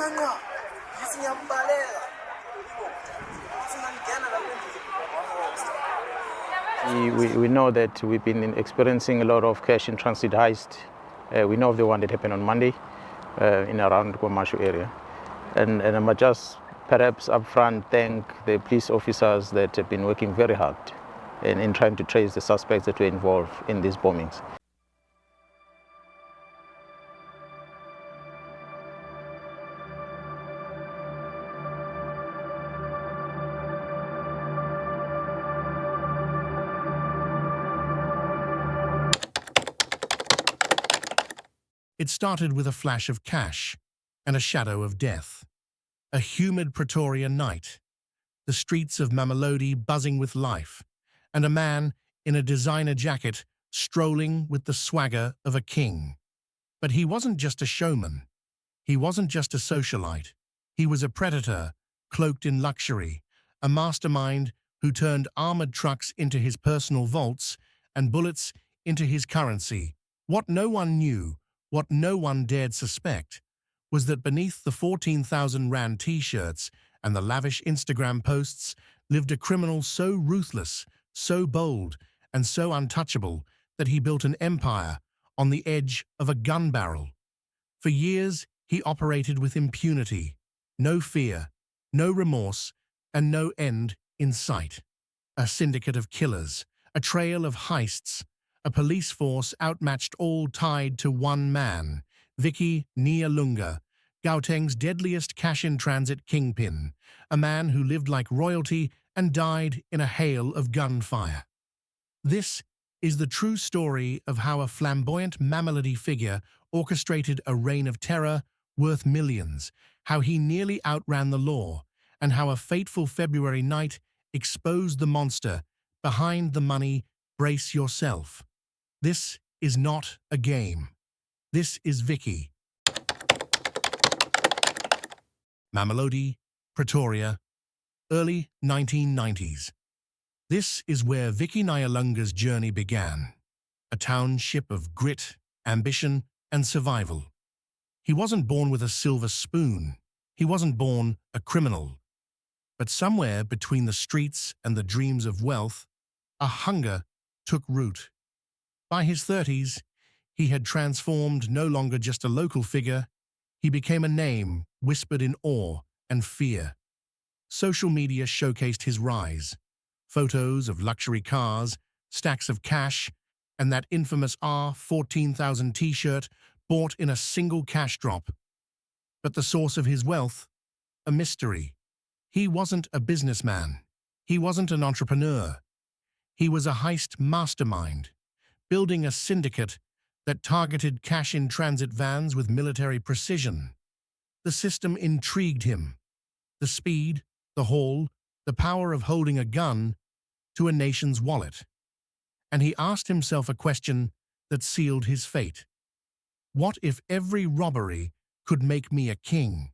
We know that we've been experiencing a lot of cash in transit heist. We know of the one that happened on Monday in around Kwamashu area. And I must just perhaps upfront thank the police officers that have been working very hard in trying to trace the suspects that were involved in these bombings. It started with a flash of cash and a shadow of death. A humid Pretoria night, the streets of Mamelodi buzzing with life, and a man in a designer jacket strolling with the swagger of a king. But he wasn't just a showman. He wasn't just a socialite. He was a predator, cloaked in luxury, a mastermind who turned armored trucks into his personal vaults and bullets into his currency. What no one knew, what no one dared suspect, was that beneath the 14,000 Rand t-shirts and the lavish Instagram posts lived a criminal so ruthless, so bold, and so untouchable that he built an empire on the edge of a gun barrel. For years, he operated with impunity, no fear, no remorse, and no end in sight. A syndicate of killers, a trail of heists, a police force outmatched, all tied to one man, Vicky Nyalunga, Gauteng's deadliest cash-in-transit kingpin, a man who lived like royalty and died in a hail of gunfire. This is the true story of how a flamboyant Mamelodi figure orchestrated a reign of terror worth millions, how he nearly outran the law, and how a fateful February night exposed the monster behind the money. Brace yourself. This is not a game. This is Vicky. Mamelodi, Pretoria, early 1990s. This is where Vicky Nyalunga's journey began, a township of grit, ambition, and survival. He wasn't born with a silver spoon. He wasn't born a criminal. But somewhere between the streets and the dreams of wealth, a hunger took root. By his 30s, he had transformed, no longer just a local figure. He became a name whispered in awe and fear. Social media showcased his rise. Photos of luxury cars, stacks of cash, and that infamous R14,000 t-shirt bought in a single cash drop. But the source of his wealth? A mystery. He wasn't a businessman. He wasn't an entrepreneur. He was a heist mastermind, building a syndicate that targeted cash-in-transit vans with military precision. The system intrigued him. The speed, the haul, the power of holding a gun to a nation's wallet. And he asked himself a question that sealed his fate. What if every robbery could make me a king?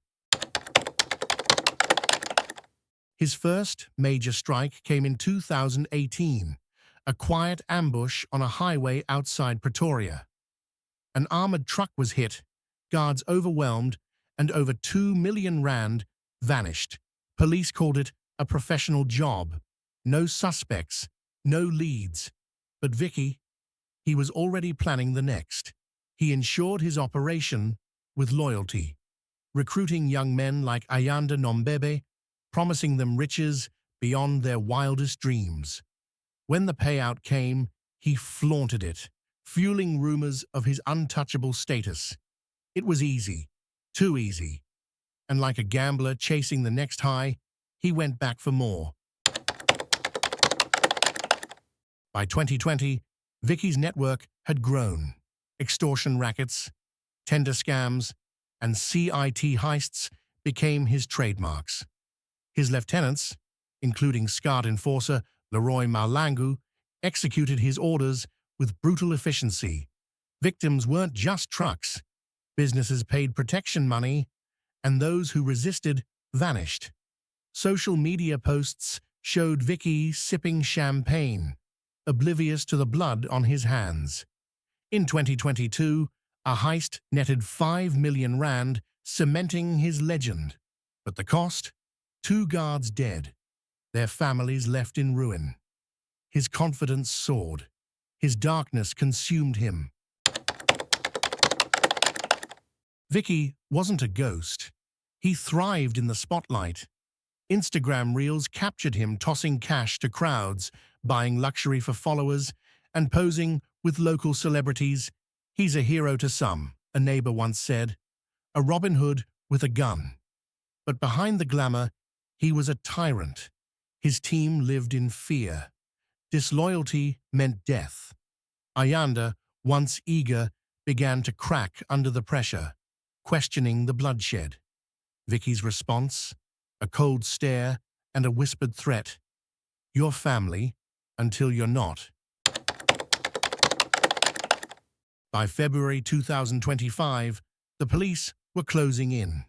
His first major strike came in 2018, a quiet ambush on a highway outside Pretoria. An armored truck was hit, guards overwhelmed, and over 2 million Rand vanished. Police called it a professional job. No suspects, no leads. But Vicky, he was already planning the next. He ensured his operation with loyalty, recruiting young men like Ayanda Nombebe, promising them riches beyond their wildest dreams. When the payout came, he flaunted it, fueling rumors of his untouchable status. It was easy, too easy. And like a gambler chasing the next high, he went back for more. By 2020, Vicky's network had grown. Extortion rackets, tender scams, and CIT heists became his trademarks. His lieutenants, including scarred enforcer Leroy Malangu, executed his orders with brutal efficiency. Victims weren't just trucks. Businesses paid protection money, and those who resisted vanished. Social media posts showed Vicky sipping champagne, oblivious to the blood on his hands. In 2022, a heist netted 5 million Rand cementing his legend. But the cost? 2 guards dead, their families left in ruin. His confidence soared. His darkness consumed him. Vicky wasn't a ghost. He thrived in the spotlight. Instagram reels captured him tossing cash to crowds, buying luxury for followers, and posing with local celebrities. He's a hero to some, a neighbor once said. A Robin Hood with a gun. But behind the glamour, he was a tyrant. His team lived in fear. Disloyalty meant death. Ayanda, once eager, began to crack under the pressure, questioning the bloodshed. Vicky's response? A cold stare and a whispered threat. Your family until you're not. By February 2025, the police were closing in.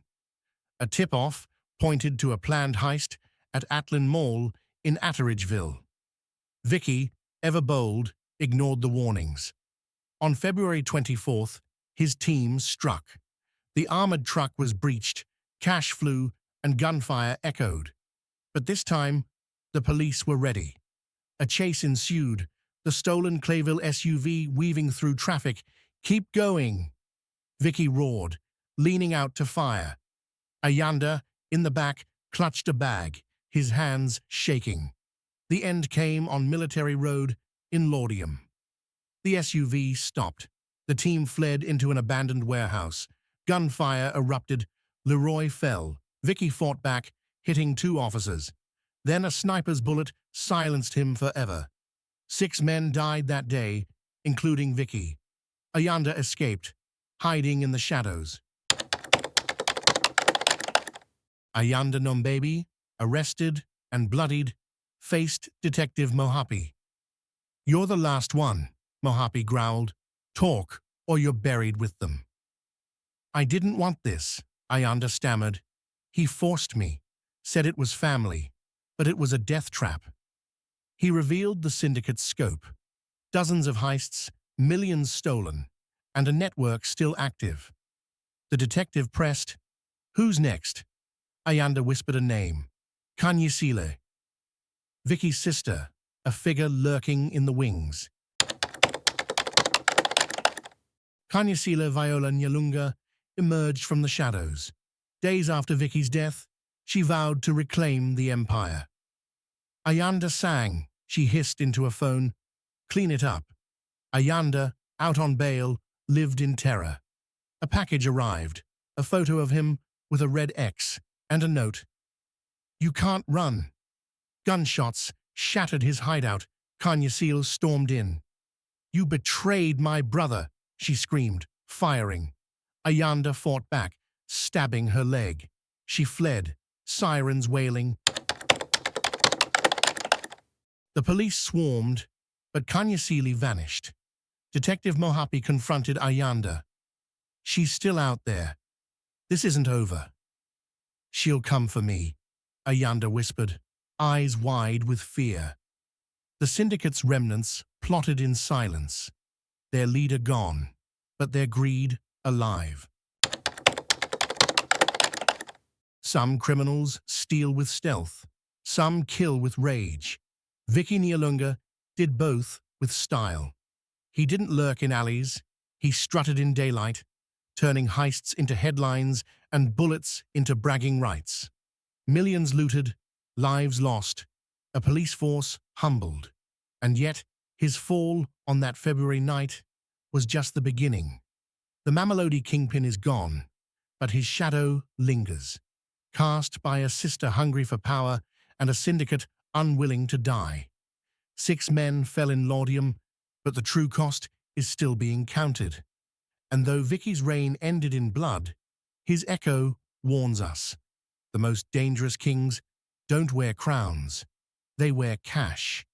A tip-off pointed to a planned heist at Atlin Mall in Atteridgeville. Vicky, ever bold, ignored the warnings. On February 24th, his team struck. The armored truck was breached, cash flew, and gunfire echoed. But this time, the police were ready. A chase ensued, the stolen Clayville SUV weaving through traffic. Keep going! Vicky roared, leaning out to fire. Ayanda, in the back, clutched a bag, his hands shaking. The end came on Military Road in Laudium. The SUV stopped. The team fled into an abandoned warehouse. Gunfire erupted. Leroy fell. Vicky fought back, hitting 2 officers. Then a sniper's bullet silenced him forever. 6 men died that day, including Vicky. Ayanda escaped, hiding in the shadows. Ayanda Nombabi, arrested and bloodied, faced Detective Mohapi. You're the last one, Mohapi growled. Talk, or you're buried with them. I didn't want this, Ayanda stammered. He forced me, said it was family, but it was a death trap. He revealed the syndicate's scope. Dozens of heists, millions stolen, and a network still active. The detective pressed, Who's next? Ayanda whispered a name. Kanyisile. Vicky's sister, a figure lurking in the wings. Kanyisile Viola Nyalunga emerged from the shadows. Days after Vicky's death, she vowed to reclaim the empire. Ayanda sang. She hissed into a phone, Clean it up. Ayanda, out on bail, lived in terror. A package arrived, a photo of him with a red X and a note. You can't run. Gunshots shattered his hideout. Kanyasile stormed in. You betrayed my brother, she screamed, firing. Ayanda fought back, stabbing her leg. She fled, sirens wailing. The police swarmed, but Kanyasile vanished. Detective Mohapi confronted Ayanda. She's still out there. This isn't over. She'll come for me, Ayanda whispered, eyes wide with fear. The syndicate's remnants plotted in silence, their leader gone, but their greed alive. Some criminals steal with stealth, some kill with rage. Vicky Nyalunga did both with style. He didn't lurk in alleys, he strutted in daylight, turning heists into headlines and bullets into bragging rights. Millions looted, lives lost, a police force humbled. And yet, his fall on that February night was just the beginning. The Mamelodi Kingpin is gone, but his shadow lingers, cast by a sister hungry for power and a syndicate unwilling to die. 6 men fell in Laudium, but the true cost is still being counted. And though Vicky's reign ended in blood, his echo warns us. The most dangerous kings don't wear crowns, they wear cash.